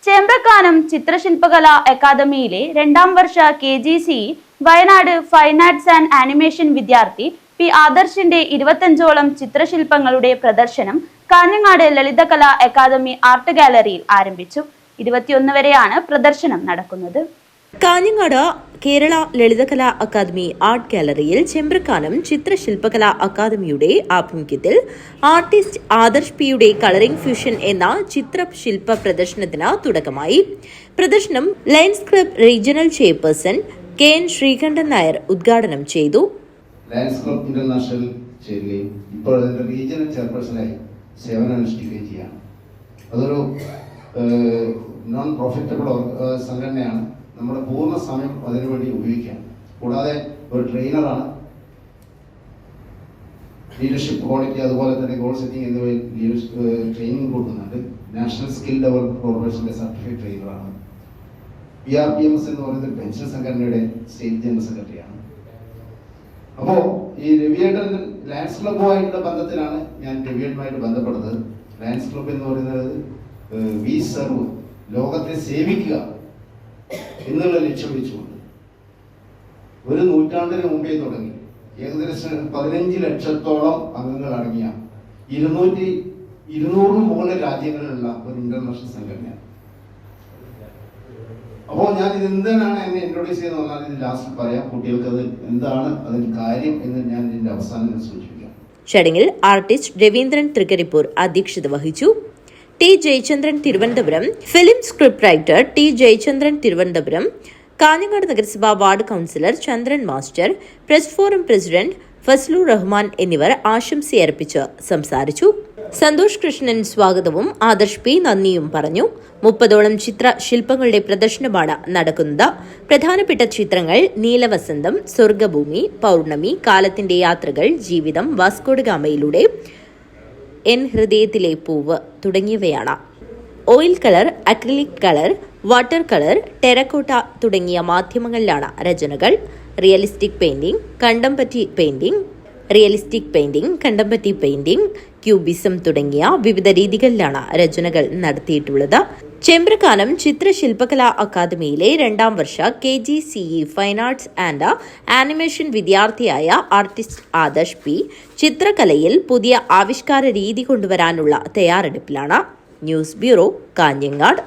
ചേമ്പ്രക്കാനം ചിത്രശില്പകലാ അക്കാദമിയിലെ 2ാം Varsha KGC Wayanad fine arts and animation വിദ്യാർത്ഥി P ആദർശിന്റെ 25ഓളം ചിത്രശില്പങ്ങളുടെ പ്രദർശനം Kanhangad Lalithakala academy art ഗാലറിയിൽ ആരംഭിച്ചു. 21 വരെയാണ് പ്രദർശനം നടക്കുന്നത്. കാഞ്ഞങ്ങാട് കേരള ലളിതകലാ അക്കാദമി ആർട്ട് ഗാലറിയിൽ ചേമ്പ്രക്കാനം ചിത്രശില്പകലാ അക്കാദമിയുടെ ആഭിമുഖ്യത്തിൽ ആർട്ടിസ്റ്റ് ആദർശ് പിയുടെ കളറിംഗ് ഫ്യൂഷൻ എന്ന ചിത്രശില്പ പ്രദർശനത്തിന് തുടക്കമായി. പ്രദർശനം Lions Club regional chairperson KN Sreekantan Nair ഉദ്ഘാടനം ചെയ്തു. ലയൺസ് ക്ലബ് ഇന്റർനാഷണൽ ചേരുകയും ഇപ്പോൾ അതിന്റെ റീജിയണൽ ചെയർപേഴ്സണായി സേവനമനുഷ്ഠിക്കുകയും ചെയ്യാണ്. അതൊരു നോൺ പ്രോഫിറ്റബിൾ സംഘടനയാണ്. നമ്മുടെ പൂർണ്ണ സമയം അതിനുവേണ്ടി ഉപയോഗിക്കാം. കൂടാതെ ഒരു ട്രെയിനറാണ്. ലീഡർഷിപ്പ് ക്വാളിറ്റി അതുപോലെ തന്നെ ഗോൾ സെറ്റിംഗ് എന്നിവയിൽ ട്രെയിനിങ് കൊടുക്കുന്നുണ്ട്. നാഷണൽ സ്കിൽ ഡെവലപ്മെന്റ് കോർപ്പറേഷന്റെ സർട്ടിഫൈഡ് ട്രെയിനറാണ്. PRPMS എന്ന് പറയുന്ന പെൻഷൻ സംഘടനയുടെ സ്റ്റേറ്റ് ജനറൽ സെക്രട്ടറിയാണ്. അപ്പോൾ ഈ രവിയേട്ടൻ ലയൺസ് ക്ലബുമായിട്ടുള്ള ബന്ധത്തിലാണ് ഞാൻ രവിയേട്ടനുമായിട്ട് ബന്ധപ്പെട്ടത്. ലയൺസ് ക്ലബ് എന്ന് പറയുന്നത് വി സർവ്, ലോകത്തെ സേവിക്കുക എന്നുള്ള ലക്ഷ്യം വെച്ചുകൊണ്ട് ഒരു നൂറ്റാണ്ടിന് മുമ്പേ തുടങ്ങി ഏകദേശം 15 ലക്ഷത്തോളം അംഗങ്ങൾ അടങ്ങിയ 200 മുകളിൽ രാജ്യങ്ങളിലുള്ള ഒരു ഇന്റർനാഷണൽ സംഘടനയാണ്. അപ്പോൾ ഞാൻ ഇത് എന്തിനാണ് എന്നെ ഇൻട്രൊഡ്യൂസ് ചെയ്തെന്ന് പറഞ്ഞാൽ ഇത് ലാസ്റ്റ് പറയാം. കുട്ടികൾക്ക് അത് എന്താണ് അതിന് കാര്യം എന്ന് ഞാൻ ഇതിന്റെ അവസാനം സൂചിപ്പിക്കാം. ചടങ്ങിൽ ആർട്ടിസ്റ്റ് രവീന്ദ്രൻ തൃക്കരിപ്പൂർ അധ്യക്ഷത വഹിച്ചു. T. Jayachandran Thiruvananthapuram, film script writer T. Jayachandran Thiruvananthapuram, Kanhangad നഗരസഭാ ward councillor Chandran master, press forum president Fazlu Rahman എന്നിവർ ആശംസയർപ്പിച്ച് സംസാരിച്ചു. സന്തോഷ് കൃഷ്ണൻ സ്വാഗതവും ആദർശ് P നന്ദിയും പറഞ്ഞു. 30ഓളം ചിത്രശില്പങ്ങളുടെ പ്രദർശനമാണ് നടക്കുന്നത്. പ്രധാനപ്പെട്ട ചിത്രങ്ങൾ നീലവസന്തം, സ്വർഗഭൂമി, പൗർണമി, കാലത്തിന്റെ യാത്രകൾ, ജീവിതം, വാസ്കോഡഗാമയിലൂടെ, എൻ ഹൃദയത്തിലെ പൂവ് തുടങ്ങിയവയാണ്. Oil colour, acrylic colour, water colour, terracotta തുടങ്ങിയ മാധ്യമങ്ങളിലാണ് രചനകൾ. റിയലിസ്റ്റിക് പെയിന്റിംഗ്, കണ്ടംപറ്റി പെയിന്റിംഗ്, ക്യൂബിസം തുടങ്ങിയ വിവിധ രീതികളിലാണ് രചനകൾ നടത്തിയിട്ടുള്ളത്. ചേമ്പ്രക്കാനം ചിത്രശില്പകലാ അക്കാദമിയിലെ 2ാം വർഷ KGCE fine arts and animation വിദ്യാർത്ഥിയായ ആർട്ടിസ്റ്റ് ആദർശ് P ചിത്രകലയിൽ പുതിയ ആവിഷ്കാര രീതി കൊണ്ടുവരാനുള്ള തയ്യാറെടുപ്പിലാണ്. News bureau, Kanhangad.